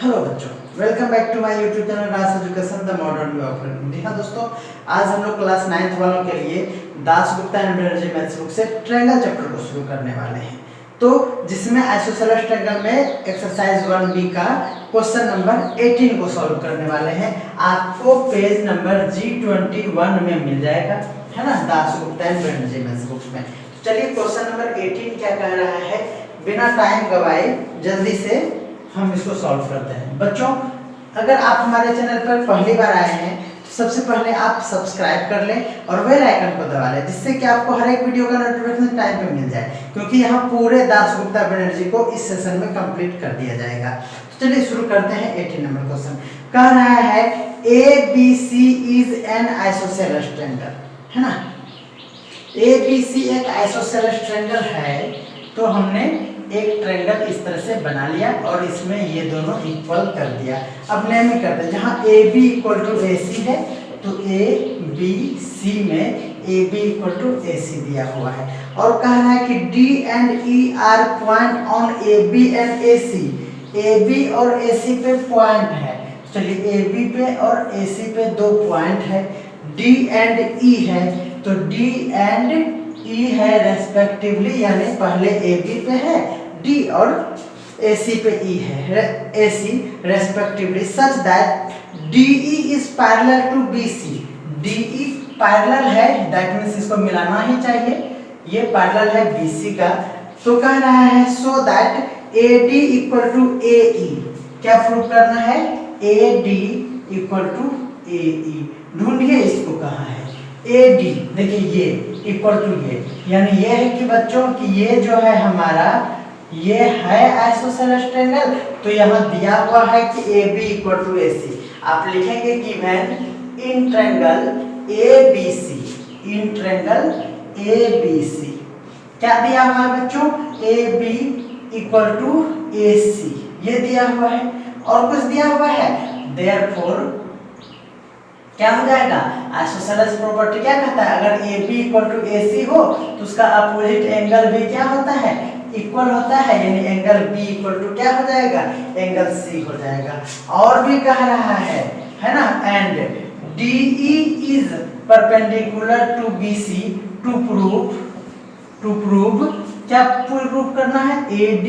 Hello बच्चों, welcome back to my YouTube channel Raj education the modern way of learning. जी हाँ दोस्तों, आज हम लोग क्लास 9th वालों के लिए Dasgupta and Banerjee maths book से ट्रायंगल चैप्टर को शुरू करने वाले हैं। तो जिसमें आइसोसेलेस ट्रायंगल में एक्सरसाइज 1B का क्वेश्चन नंबर 18 को सॉल्व करने वाले हैं। आपको पेज नंबर G21 में मिल जाएगा, है ना, Dasgupta and Banerjee maths book में। तो चलिए क्वेश्चन नंबर 18 क्या कह रहा है, बिना टाइम गवाए जल्दी से हम इसको सॉल्व करते हैं। बच्चों, अगर आप हमारे चैनल पर पहली बार आए हैं तो सबसे पहले आप सब्सक्राइब कर लें और बेल आइकन को दबा लें, जिससे कि आपको हर एक वीडियो का नोटिफिकेशन टाइम पे मिल जाए, क्योंकि यहाँ पूरे दासगुप्ता बनर्जी को इस सेशन में कंप्लीट कर दिया जाएगा। तो चलिए शुरू करते हैं। 18 नंबर क्वेश्चन कह रहा है ABC is an isosceles triangle, है ना। ABC एक आइसोसेलेस ट्रायंगल है, तो हमने एक ट्रायंगल इस तरह से बना लिया और इसमें ये दोनों इक्वल कर दिया। अब नेमिंग करते हैं। जहाँ AB इक्वल टू AC है तो ABC में AB इक्वल टू AC दिया हुआ है, और कह रहा है कि D and E are point on AB and AC। AB और AC पे पॉइंट है, चलिए AB पे और AC पे दो पॉइंट है। D एंड E है तो D एंड E है रेस्पेक्टिवली, यानी पहले AB पे है D और AC पे E है AC respectively, such that DE is parallel to BC। DE parallel है, दैट मींस इसको मिलाना ही चाहिए, ये पैरेलल है BC का। तो कह रहा है so that AD equal to AE। क्या प्रूव करना है? AD equal to AE। ढूंढिए इसको, कहाँ है AD। देखिए ये इक्वल टू ये, यानी ये है कि बच्चों कि ये जो है हमारा, ये है आइसोसेलेस ट्रायंगल। तो यहाँ दिया हुआ है कि AB इक्वल टू AC। आप लिखेंगे given in triangle ABC, in triangle ABC क्या दिया हुआ है बच्चों? AB इक्वल टू AC, ये दिया हुआ है। और कुछ दिया हुआ है, देयरफॉर क्या हो जाएगा? आइसोसेलेस प्रॉपर्टी क्या कहता है? अगर AB इक्वल टू AC हो तो उसका अपोजिट एंगल भी क्या होता है? इक्वल होता है, यानी एंगल B इक्वल टू क्या हो जाएगा? एंगल C हो जाएगा। और भी कह रहा है ना, and DE is perpendicular to BC to prove क्या प्रूव करना है? AD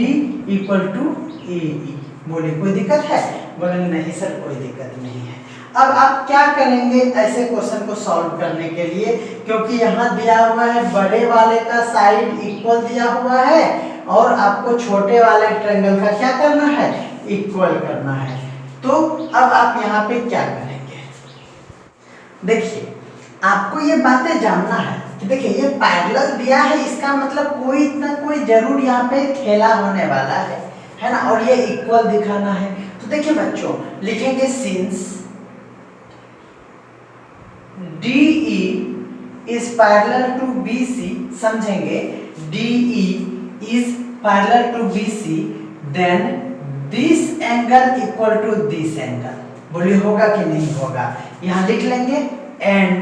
equal to AE। बोले कोई दिक्कत है? बोले नहीं सर, कोई दिक्कत नहीं है। अब आप क्या करेंगे ऐसे क्वेश्चन को सॉल्व करने के लिए, क्योंकि यहाँ दिया हुआ है बड़े वाले का साइड इक्वल दिया हुआ है और आपको छोटे वाले ट्रायंगल का क्या करना है? इक्वल करना है। तो अब आप यहाँ पे क्या करेंगे? देखिए, आपको ये बातें जानना है कि देखिए ये पैरेलल दिया है, इसका मतलब कोई इतना कोई जरूर यहाँ पे खेला होने वाला है ना, और ये इक्वल दिखाना है। तो देखिए बच्चों, लिखेंगे since DE is parallel to BC, समझेंगे DE is parallel to BC, then this angle equal to this angle। बोलिए होगा कि नहीं होगा? यहाँ लिख लेंगे and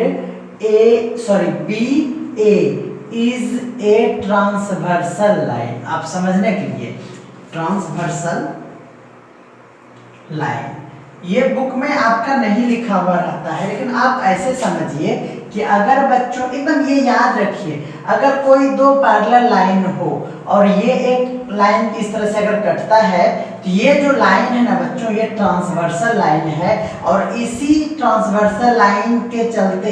BA is a transversal line। आप समझने के लिए ट्रांसवर्सल लाइन, ये बुक में आपका नहीं लिखा हुआ रहता है, लेकिन आप ऐसे समझिए कि अगर बच्चों एकदम ये याद रखिए, अगर कोई दो पैरेलल लाइन हो और ये एक लाइन इस तरह से अगर कटता है तो ये जो लाइन है ना बच्चों, ये ट्रांसवर्सल लाइन है, और इसी ट्रांसवर्सल लाइन के चलते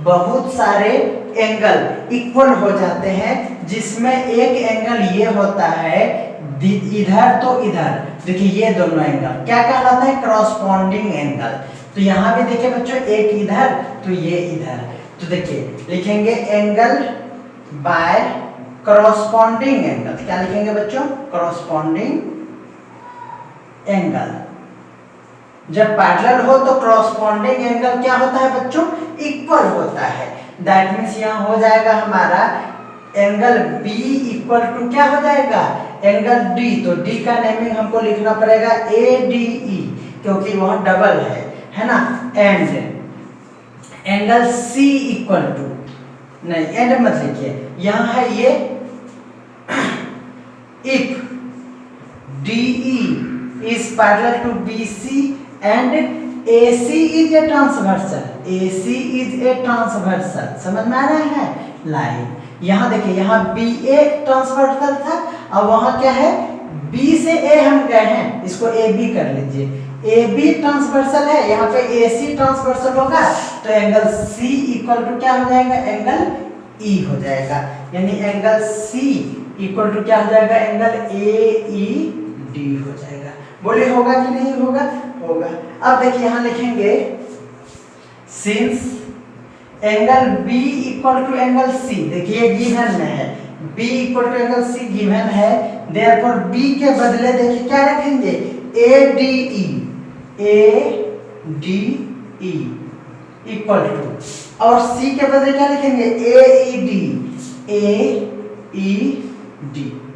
बहुत सारे एंगल इक्वल हो जाते हैं, जिसमें एक एंगल ये होता है इधर तो इधर। देखिए ये दोनों एंगल क्या कहलाता है? Corresponding angle. तो यहाँ भी देखिए बच्चों, एक इधर तो ये इधर। तो देखिए लिखेंगे एंगल बाय क्रॉसपॉन्डिंग एंगल। क्या लिखेंगे बच्चों? Corresponding angle. जब पैरेलल हो तो क्रॉसपॉन्डिंग एंगल क्या होता है बच्चों? इक्वल होता है। दैट मीन्स यहाँ हो जाएगा हमारा एंगल B इक्वल टू क्या हो जाएगा? Angle D। तो D का नेमिंग हमको लिखना पड़ेगा ADE, क्योंकि वह डबल है ना। And angle C equal to, नहीं एंड मत लिखिए, यहाँ है ये if DE is parallel to BC and AC is a transversal. AC is a transversal. समझ में आ रहा है? लाइन यहाँ देखिए, यहाँ BA ट्रांसवर्सल था और वहाँ क्या है, B से A हम गए हैं, इसको AB कर लीजिए। AB ट्रांसवर्सल है, यहाँ पे AC ट्रांसवर्सल होगा तो एंगल C इक्वल टू क्या हो जाएगा, एंगल E हो जाएगा। यानी एंगल C इक्वल टू क्या हो जाएगा, एंगल AED हो जाएगा। बोले होगा कि नहीं होगा? होगा। अब देखिए यहाँ लिखेंगे since angle B equal to angle C, देखिए गिवन में है B equal to angle C given है, देयरफॉर B के बदले देखिए क्या रखेंगे, ADE इक्वल टू, और C के बदले क्या लिखेंगे, AED।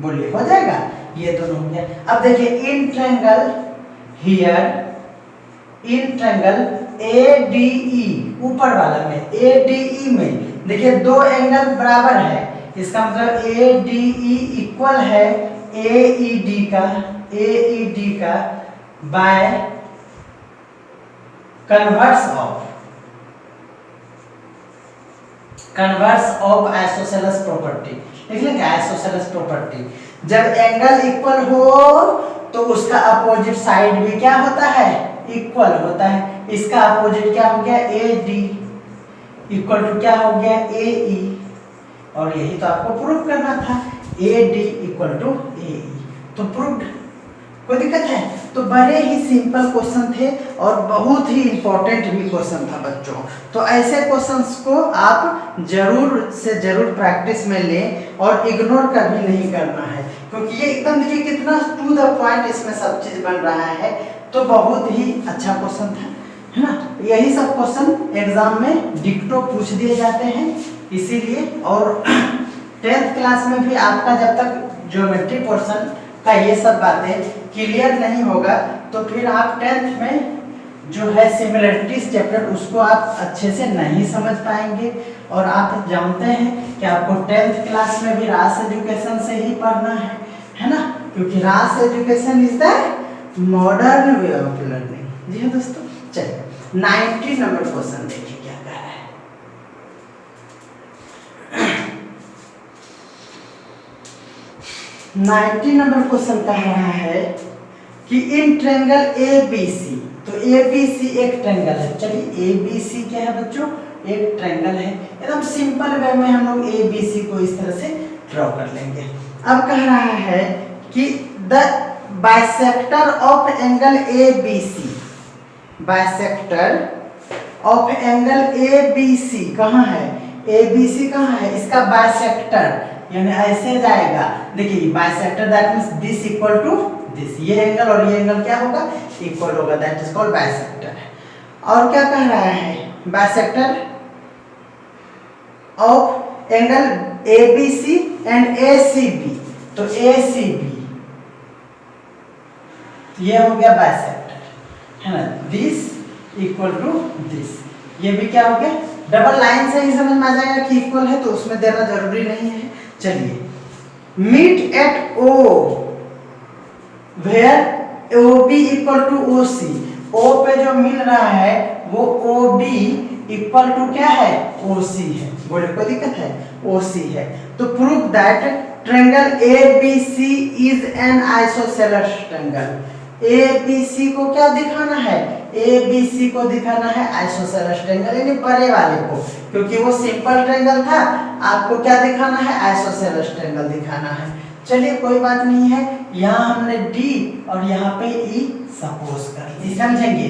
बोलिए हो जाएगा, ये दोनों हो गया। अब देखिए in triangle here, in triangle ADE ऊपर वाला में, ADE में देखिए दो एंगल बराबर है, इसका मतलब ADE इक्वल है AED का by converse of isosceles property. लिख लेंगे आइसोसेलेस प्रॉपर्टी, जब एंगल इक्वल हो तो उसका अपोजिट साइड भी क्या होता है, इक्वल होता है। इसका अपोजिट क्या हो गया, AD इक्वल टू क्या हो गया, AE, और यही तो आपको प्रूव करना था, AD इक्वल टू AE। तो प्रूव्ड, कोई दिक्कत है? तो बड़े ही सिंपल क्वेश्चन थे और बहुत ही इंपॉर्टेंट भी क्वेश्चन था बच्चों। तो ऐसे क्वेश्चंस को आप जरूर से जरूर प्रैक्टिस में लें और इग्नोर कभी नहीं करना है, क्योंकि ये एकदम देखिए कितना टू द पॉइंट इसमें सब चीज बन रहा है। तो बहुत ही अच्छा क्वेश्चन था, है ना? यही सब क्वेश्चन एग्जाम में डिक्टो पूछ दिए जाते हैं, इसीलिए। और 10th क्लास में भी आपका जब तक ज्योमेट्री पोर्शन का ये सब बातें क्लियर नहीं होगा तो फिर आप 10th में जो है सिमिलरिटीज चैप्टर उसको आप अच्छे से नहीं समझ पाएंगे। और आप जानते हैं कि आपको 10th क्लास में भी रास एजुकेशन से ही पढ़ना है ना? क्योंकि Ras education is the modern way of learning. जी हाँ दोस्तों, चलिए 90 नंबर क्वेश्चन देखिए क्या कह रहा है। 90 नंबर क्वेश्चन कह रहा है कि इन ट्रायंगल ABC, तो ABC एक ट्रायंगल है। चलिए ABC क्या है बच्चों, एक ट्रायंगल है। एकदम सिंपल वे में हम लोग ABC को इस तरह से ड्रॉ कर लेंगे। अब कह रहा है कि the bisector of angle ABC, bisector of angle ABC कहाँ है, ABC कहाँ है, इसका बाइसेक्टर यानी ऐसे जाएगा। देखिए bisector that means this equal to this, ये एंगल और ये एंगल क्या होगा, इक्वल होगा, दैट इज कॉल्ड बाइसेक्टर। और क्या कह रहा है, bisector of angle ABC and ACB, तो ACB ये हो गया बाइसेक्टर, है ना? दिस इक्वल टू दिस, ये भी क्या हो गया, डबल लाइन से ही समझ में आ जाएगा कि इक्वल है, तो उसमें देना जरूरी नहीं है। चलिए meet at O where OB equal to OC, O पे जो मिल रहा है वो OB इक्वल टू क्या है, OC है। बोले कोई दिक्कत है, OC है। तो prove that triangle ABC is an isosceles triangle. ABC को क्या दिखाना है, ABC को दिखाना है आइसोसेलेस ट्रायंगल, यानी बड़े वाले को, क्योंकि वो सिंपल ट्रायंगल था, आपको क्या दिखाना है, आइसोसेलेस ट्रायंगल दिखाना है। चलिए कोई बात नहीं है, यहाँ हमने D और यहाँ पे E सपोज कर ली, समझेंगे।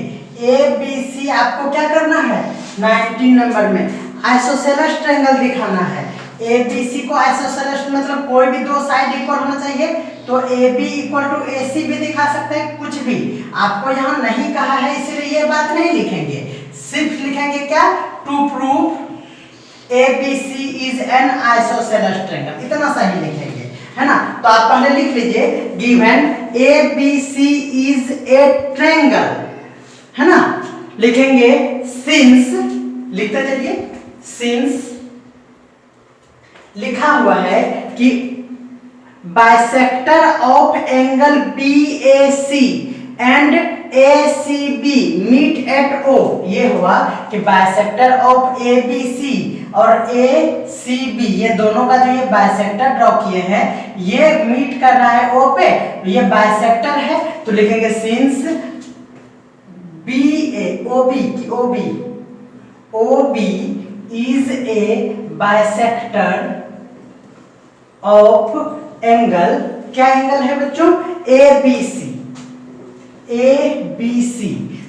ABC आपको क्या करना है, 19 नंबर में आइसोसेलेस ट्रायंगल दिखाना है। ABC को आइसोसेलेस मतलब कोई भी दो साइड इक्वल होना चाहिए, तो AB इक्वल टू AC भी दिखा सकते हैं, कुछ भी। आपको यहाँ नहीं कहा है इसलिए ये बात नहीं लिखेंगे, सिर्फ लिखेंगे क्या, to prove ABC is an isosceles triangle, इतना सही लिखेंगे, है ना? तो आप पहले लिख लीजिए given ABC is a triangle, है ना? लिखेंगे सिंस, लिखते चलिए, सिंस लिखा हुआ है कि bisector of angle BAC and ACB meet at O, ये हुआ कि बाइसेक्टर ऑफ ABC और ACB ये दोनों का जो ये बाइसेक्टर ड्रॉ किए हैं ये मीट कर रहा है O पे, ये बाइसेक्टर है तो लिखेंगे since OB is a bisector of angle, क्या एंगल है बच्चों? ABC।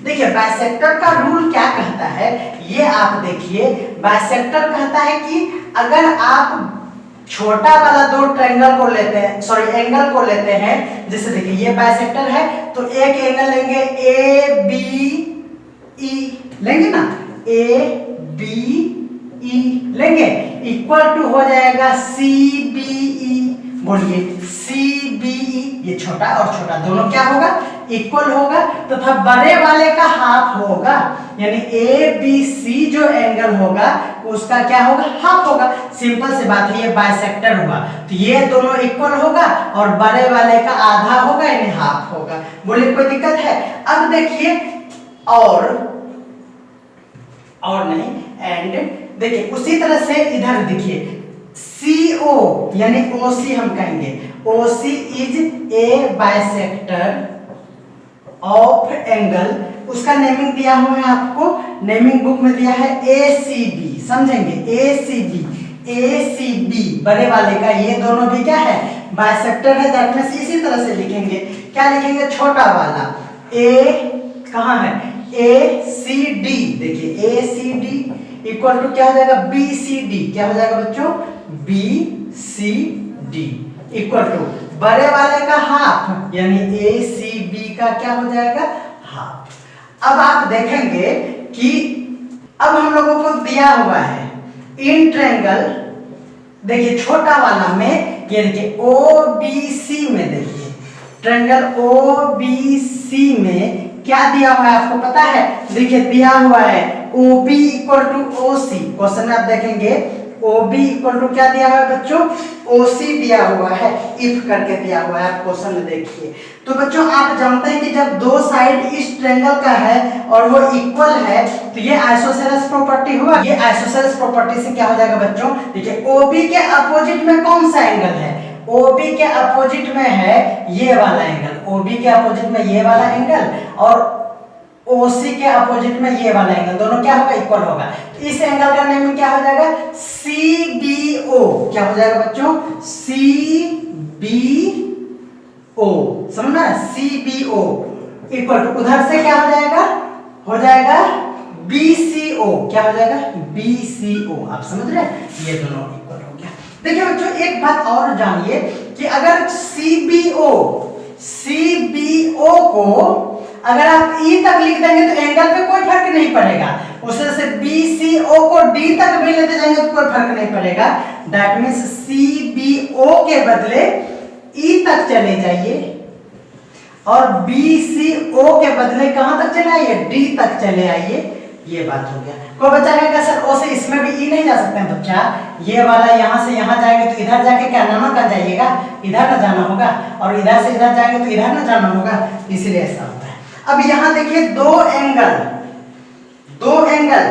देखिए बाइसेक्टर का रूल क्या कहता है, ये आप देखिए। बाइसेक्टर कहता है कि अगर आप छोटा वाला दो ट्रायंगल को लेते हैं, सॉरी एंगल को लेते हैं, जैसे देखिए ये बाइसेक्टर है तो एक एंगल लेंगे ABE, लेंगे ना, ABE लेंगे, इक्वल टू हो जाएगा CBE। बोलिए CBE, ये छोटा और छोटा दोनों क्या होगा? इक्वल होगा तथा बड़े वाले का हाफ होगा, यानी ABC जो एंगल होगा उसका क्या होगा? हाफ होगा। सिंपल सी बात है, ये बाइसेक्टर हुआ तो ये दोनों इक्वल होगा और बड़े वाले का आधा होगा यानी हाफ होगा। बोलिए कोई दिक्कत है? अब देखिए और नहीं, एंड देखिए उसी तरह से इधर देखिए CO यानी OC हम कहेंगे, OC is a bisector of angle, उसका नेमिंग दिया हुआ है आपको, नेमिंग बुक में दिया है ACB, समझेंगे ACB बड़े वाले का, ये दोनों भी क्या है? बाइसेक्टर है। दैट मींस इसी तरह से लिखेंगे, क्या लिखेंगे? छोटा वाला A कहाँ है? ACD, देखिए ACD इक्वल टू क्या हो जाएगा? BCD, क्या हो जाएगा बच्चों? BCD इक्वल टू बड़े वाले का हाफ यानी ACB का क्या हो जाएगा? हाफ। अब आप देखेंगे कि अब हम लोगों को दिया हुआ है इन ट्रायंगल, देखिए छोटा वाला में ये देखिए OBC में, देखिए ट्रायंगल OBC में क्या दिया हुआ है आपको पता है? देखिए दिया हुआ है OB equal to OC। Question में आप देखेंगे OB इक्वल टू क्या दिया हुआ है बच्चों? OC दिया हुआ है, इफ करके दिया हुआ है, आप क्वेश्चन में देखिए। तो बच्चों आप जानते हैं कि जब दो साइड इस ट्रायंगल का है और वो इक्वल है तो ये आइसोसेलेस प्रॉपर्टी हुआ। ये आइसोसेलेस प्रॉपर्टी से क्या हो जाएगा बच्चों? देखिए OB के अपोजिट में कौन सा एंगल है? OB के अपोजिट में है ये वाला एंगल, OB के अपोजिट में ये वाला एंगल और OC के अपोजिट में ये वाला एंगल, दोनों क्या होगा? इक्वल होगा। तो इस एंगल का नेम क्या हो जाएगा? CBO। क्या हो जाएगा बच्चों? CBO, समझना? CBO इक्वल टू उधर से क्या हो जाएगा? हो जाएगा BCO। क्या हो जाएगा? BCO। आप समझ रहे हैं? ये दोनों इक्वल हो गया। देखिए बच्चों एक बात और जानिए कि अगर CBO को अगर आप E तक लिख देंगे तो एंगल पे कोई फर्क नहीं पड़ेगा, उससे से BCO को D तक भी लेते जाएंगे तो कोई फर्क नहीं पड़ेगा। दैट मींस CBO के बदले E तक चले जाइए और BCO के बदले कहां तक चले आइए? D तक चले आइए। ये बात हो गया। कोई बच्चा कहेगा सर O से इसमें भी E नहीं जा सकते हैं। बच्चा ये वाला यहां से यहां जाएंगे तो इधर जाके क्या नाना का जाइएगा? इधर ना जाना होगा, और इधर से इधर जाएंगे तो इधर ना जाना होगा, इसीलिए ऐसा होता है। अब यहां देखिए दो एंगल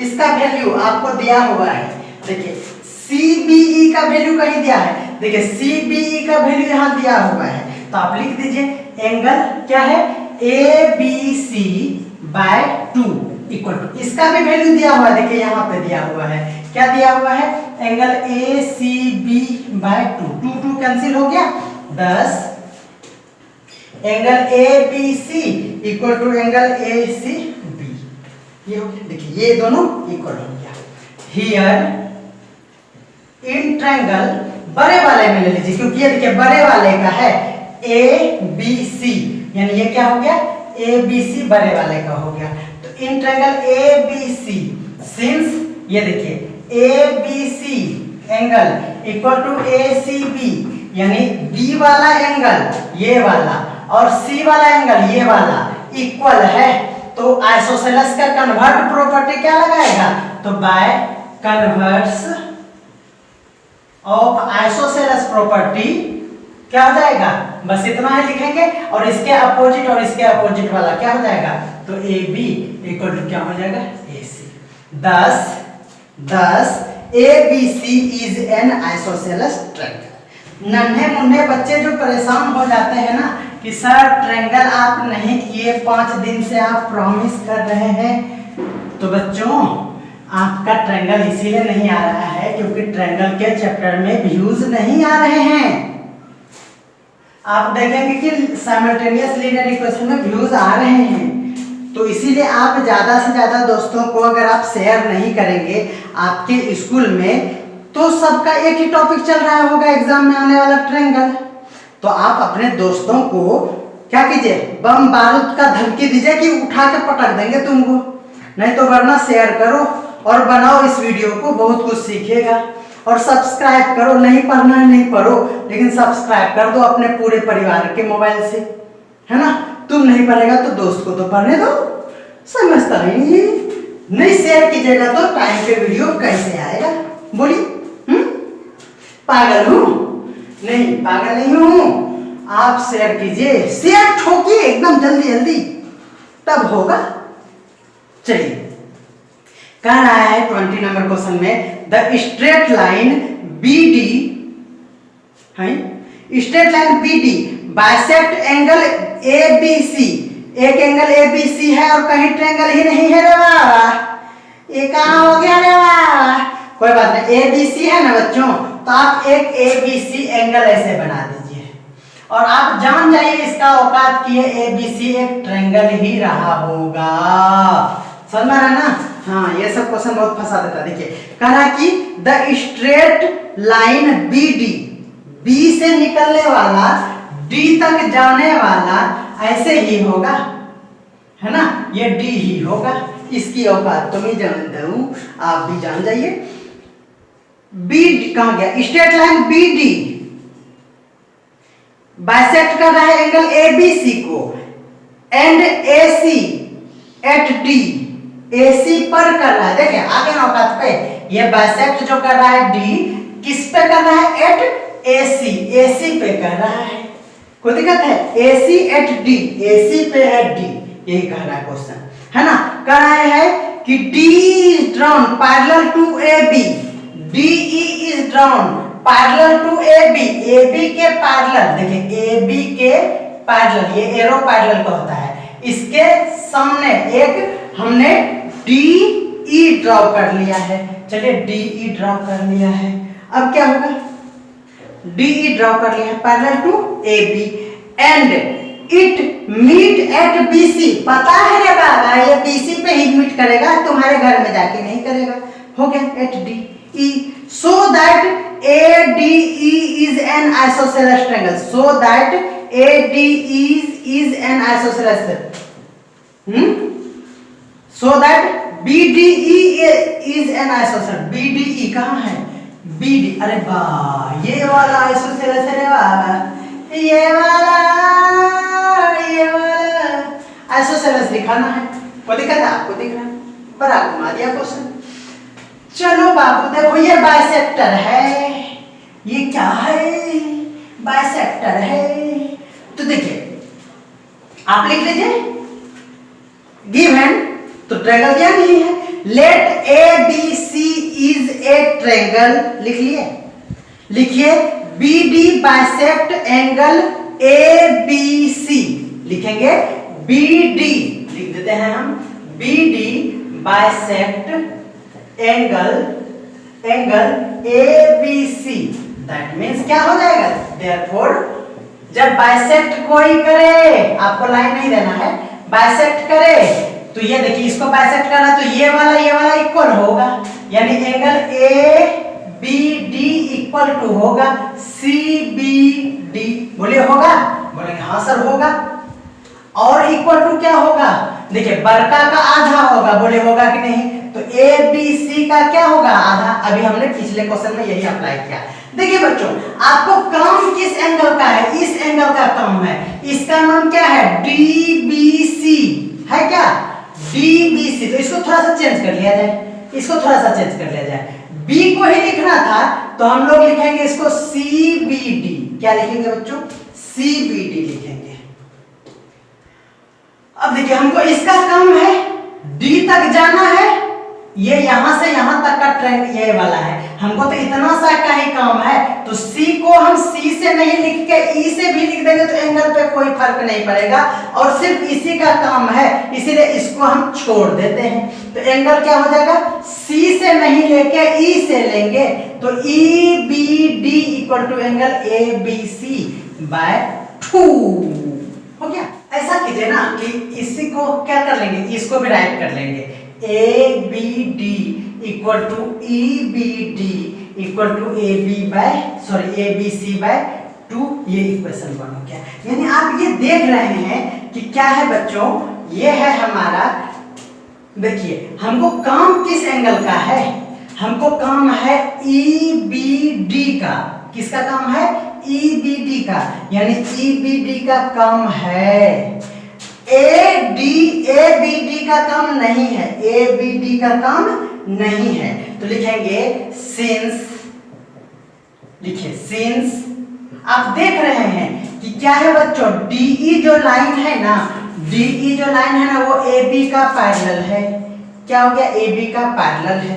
इसका वैल्यू आपको दिया हुआ है। देखिए CBE का वैल्यू कहीं दिया है, देखिए CBE का वैल्यू यहां दिया हुआ है तो आप लिख दीजिए एंगल क्या है? ABC बाय 2 इक्वल टू, इसका भी वैल्यू दिया हुआ है, देखिए यहां पे दिया हुआ है, क्या दिया हुआ है? एंगल ACB बाय 2, 2 कैंसिल हो गया 10, angle ABC equal to angle ACB, ये हो गया। देखिए ये दोनों इक्वल हो गया। हियर इन ट्रायंगल बड़े वाले में ले लीजिए क्योंकि ये देखिए बड़े वाले का है ABC, यानी ये क्या हो गया? ABC बड़े वाले का हो गया। तो इन ट्रायंगल ABC सिंस ये देखिए ABC angle equal to ACB, यानी B वाला एंगल ये वाला और C वाला एंगल ये वाला इक्वल है, तो आइसोसेलेस का कन्वर्ट प्रॉपर्टी क्या लगाएगा? तो by converse of isosceles property क्या हो जाएगा, बस इतना ही लिखेंगे और इसके अपोजिट और इसके अपोजिट वाला क्या हो जाएगा, तो ए बी इक्वल टू क्या हो जाएगा, A C. 10 A B C is an isosceles triangle. नन्हे मुन्ने बच्चे जो परेशान हो जाते हैं ना कि सर ट्रायंगल आप नहीं किए, 5 दिन से आप प्रॉमिस कर रहे हैं, तो बच्चों आपका ट्रायंगल इसीलिए नहीं आ रहा है क्योंकि ट्रायंगल के चैप्टर में व्यूज नहीं आ रहे हैं। आप देखेंगे कि साइमल्टेनियस लीनियर इक्वेशन में व्यूज आ रहे हैं, तो इसीलिए आप ज्यादा से ज्यादा दोस्तों को अगर आप शेयर नहीं करेंगे आपके स्कूल में, तो सबका एक ही टॉपिक चल रहा होगा एग्जाम में आने वाला ट्रायंगल। तो आप अपने दोस्तों को क्या कीजिए, बम बारूद का धमकी दीजिए कि उठा के पटक देंगे तुमको, नहीं तो वरना शेयर करो और बनाओ इस वीडियो को, बहुत कुछ सीखेगा। और सब्सक्राइब करो, नहीं पढ़ना है नहीं पढ़ो, लेकिन सब्सक्राइब कर दो अपने पूरे परिवार के मोबाइल से, है ना। तुम नहीं पढ़ेगा तो दोस्त को तो पढ़ने दो, समझता ही नहीं शेयर कीजिएगा तो टाइम पे वीडियो कैसे आएगा, बोलिए। पागल हूँ? नहीं पागल नहीं हूँ, आप शेयर कीजिए, शेयर ठोकिए एकदम जल्दी जल्दी, तब होगा। चलिए, कह रहा है 20 नंबर क्वेश्चन में the straight line B D है, straight line B D bisect angle A B C. एक एंगल ए बी सी है और कहीं ट्रायंगल ही नहीं है रे बाबा, ये कहाँ हो गया रे बाबा। कोई बात नहीं, ए बी सी है ना बच्चों, तो आप एक ए बी सी एंगल ऐसे बना दीजिए और आप जान जाइए इसका औकात कि ए बी सी एक ट्रायंगल ही रहा होगा। समझ में आया ना? हाँ, ये सब क्वेश्चन बहुत फंसा देता। देखिए कह रहा कि the straight line B D, B से निकलने वाला डी तक जाने वाला ऐसे ही होगा, है ना, ये डी ही होगा। इसकी औकात तो मैं जानता हूं, आप भी जान जाइए। बी कहां गया, straight line B D bisect कर रहा है एंगल ए बी सी को and A C at D, A C पर कर रहा है। देखिए आगे औकात पे ये बाइसेक्ट जो कर रहा है डी, किस पे कर रहा है, एट ए सी, ए सी पे कर रहा है। कोई दिक्कत है, ए सी एट डी, ए सी पे है डी, यही कह रहा है क्वेश्चन, है ना। कह रहा है कि D is drawn parallel to A B, D E is drawn parallel to A B, A B के पैरेलल। देखिए ए बी के पैरेलल, ये एरो पैरेलल का होता है, इसके सामने एक हमने डी ई ड्रॉ कर लिया है। चलिए डी ई ड्रॉ कर लिया है, अब क्या होगा, डी ई ड्रॉ कर लिया है parallel to A B and it meet at B C. पता है रे बाबा, ये बी सी पे ही मीट करेगा, तुम्हारे घर में जाके नहीं करेगा। हो गया at D E, so that A D E is an isosceles triangle, so that A D is an isosceles, so that B D E is an isosceles. B D E कहाँ है, बी डी, अरे बा ये वाला isosceles है बाबा, ये वाला isosceles दिखाना है। कोई दिक्कत है आपको, दिख रहा है, बड़ा घुमा दिया क्वेश्चन। चलो बाबू देखो ये बाइसेक्टर है, ये क्या है, बाइसेक्टर है। तो देखिए आप लिख लीजिए गिवन, तो ट्रायंगल दिया नहीं है, let A B C is a triangle, लिख लिए, लिखिए B D bisect angle A B C, लिखेंगे बी डी, लिख देते हैं हम B D bisect angle A B C. That means क्या हो जाएगा, देयरफॉर जब बाइसेक्ट कोई करे, आपको लाइन नहीं देना है, बाइसेक्ट करे तो ये देखिए इसको बाइसेक्ट करना, तो ये वाला इक्वल होगा, यानी angle A B D equal to होगा सी बी डी। बोलिए होगा, बोलेंगे हाँ सर होगा। और इक्वल टू क्या होगा, देखिए बड़का का आधा होगा, बोले होगा कि नहीं, तो ए बी सी का क्या होगा, आधा। अभी हमने पिछले क्वेश्चन में यही अप्लाई किया। देखिए बच्चों आपको काम किस एंगल का है, इस एंगल का काम है, इसका नाम क्या है, डी बी सी है क्या, डी बी सी। तो इसको थोड़ा सा चेंज कर लिया जाए, इसको थोड़ा सा चेंज कर लिया जाए, बी को ही लिखना था तो हम लोग लिखेंगे इसको CBD। क्या लिखेंगे बच्चों? CBD लिखेंगे। अब देखिए हमको इसका काम है D तक जाना है, ये यहां से यहां तक का ट्रेंड ये वाला है, हमको तो इतना सा का ही काम है, तो C को हम C से नहीं लिख के E से भी लिख देंगे तो एंगल पे कोई फर्क नहीं पड़ेगा और सिर्फ इसी का काम है, इसीलिए इसको हम छोड़ देते हैं। तो एंगल क्या हो जाएगा? C से नहीं लेके E से लेंगे तो EBD equal to angle ABC by 2 हो गया। ऐसा कीजिए ना कि इसी को क्या कर लेंगे, इसको भी राइट कर लेंगे, ABD equal to EBD equal to ABC by 2, ये इक्वेशन 1 हो गया। यानी आप ये देख रहे हैं कि क्या है बच्चों, ये है हमारा, देखिए हमको काम किस एंगल का है, हमको काम है EBD का। किसका काम है? EBD का, यानी EBD का काम है, ABD का काम नहीं है, ABD का काम नहीं है। तो लिखेंगे सिंस, लिखिए सिंस, आप देख रहे हैं कि क्या है बच्चों, DE जो लाइन है ना, DE जो लाइन है ना वो AB का पैरेलल है। क्या हो गया? AB का पैरेलल है।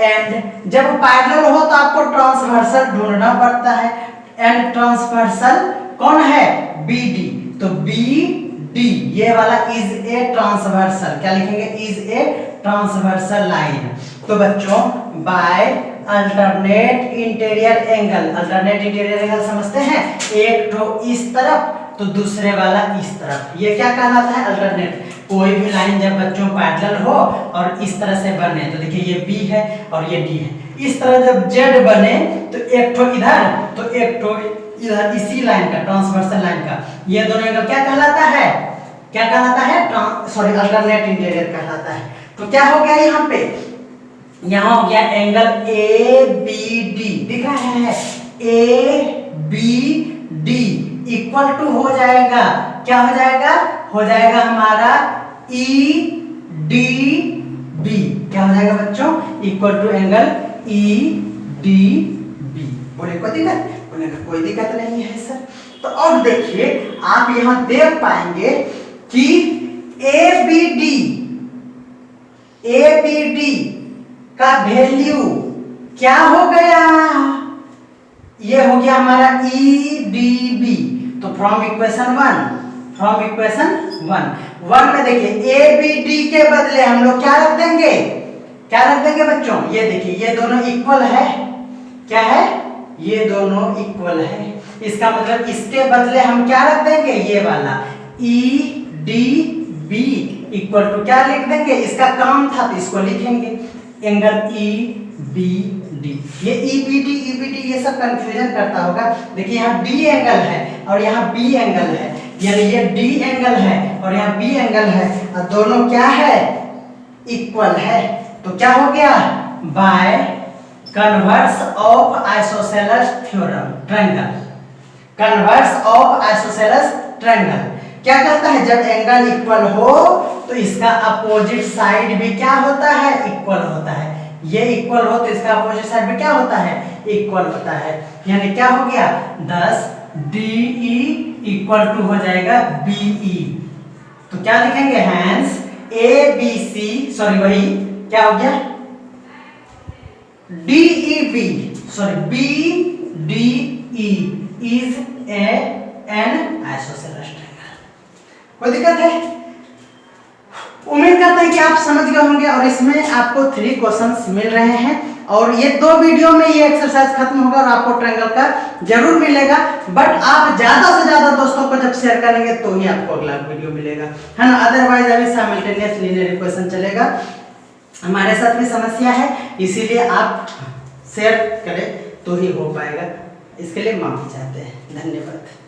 एंड जब पैरेलल हो तो आपको ट्रांसवर्सल ढूंढना पड़ता है, एंड ट्रांसवर्सल कौन है? BD, तो BD ये वाला इज ए ट्रांसवर्सल, क्या लिखेंगे? Is a transversal line. तो बच्चों by alternate interior angle, alternate interior angle समझते हैं, एक तो इस तरफ तो दूसरे वाला इस तरफ, ये क्या कहलाता है? अल्टरनेट। कोई भी लाइन जब बच्चों पैरेलल हो और इस तरह से बने, तो देखिए ये B है और ये D है, इस तरह जब Z बने तो एक ठो इधर तो एक ठो इधर, इसी लाइन का, ट्रांसवर्सल लाइन का, ये दोनों एंगल क्या कहलाता है? क्या कहलाता है? अल्टरनेट इंटीरियर कहलाता है। तो क्या हो गया यहाँ पे? यहाँ हो गया एंगल ABD, दिख रहा है, ABD इक्वल टू हो जाएगा, क्या हो जाएगा? हो जाएगा हमारा EDB, क्या हो जाएगा बच्चों? Equal to angle EDB। बोले कोई दिक्कत? बोले कोई दिक्कत नहीं है सर। तो अब देखिए आप यहां देख पाएंगे कि ABD का वैल्यू क्या हो गया? ये हो गया हमारा EDB। तो फ्रॉम इक्वेशन 1 में देखिए ABD के बदले हम लोग क्या रख देंगे? क्या रख देंगे बच्चों? ये देखिए ये दोनों इक्वल है, क्या है? ये दोनों इक्वल है, इसका मतलब इसके बदले हम क्या रख देंगे? ये वाला EDB इक्वल टू क्या लिख देंगे? इसका काम था तो इसको लिखेंगे एंगल EBD। ये EBD ये सब कंफ्यूजन करता होगा। देखिए यहाँ D एंगल है और यहाँ B एंगल है, यानी ये D एंगल है और यहाँ B एंगल है और दोनों क्या है? इक्वल है। तो क्या हो गया? By converse of isosceles theorem, triangle, converse of isosceles triangle क्या कहता है? जब एंगल इक्वल हो तो इसका अपोजिट साइड भी क्या होता है? इक्वल होता है। ये इक्वल हो तो इसका अपोजिट साइड भी क्या होता है? इक्वल होता है। यानी क्या हो गया? 10 DE इक्वल टू हो जाएगा BE। तो क्या लिखेंगे? हैंस ABC, सॉरी वही क्या हो गया? DEB, sorry BDE is an isosceles triangle। कोई दिक्कत है? उम्मीद करते हैं कि आप समझ गए होंगे और इसमें आपको 3 क्वेश्चंस मिल रहे हैं और ये 2 वीडियो में ये एक्सरसाइज खत्म होगा और आपको ट्रायंगल का जरूर मिलेगा। बट आप ज्यादा से ज्यादा दोस्तों को जब शेयर करेंगे तो ही आपको अगला वीडियो मिलेगा, है ना। अदरवाइज अभी साइमल्टेनियस लीनियर इक्वेशन चलेगा, हमारे साथ भी समस्या है, इसीलिए आप शेयर करें तो ही हो पाएगा। इसके लिए माफी चाहते हैं। धन्यवाद।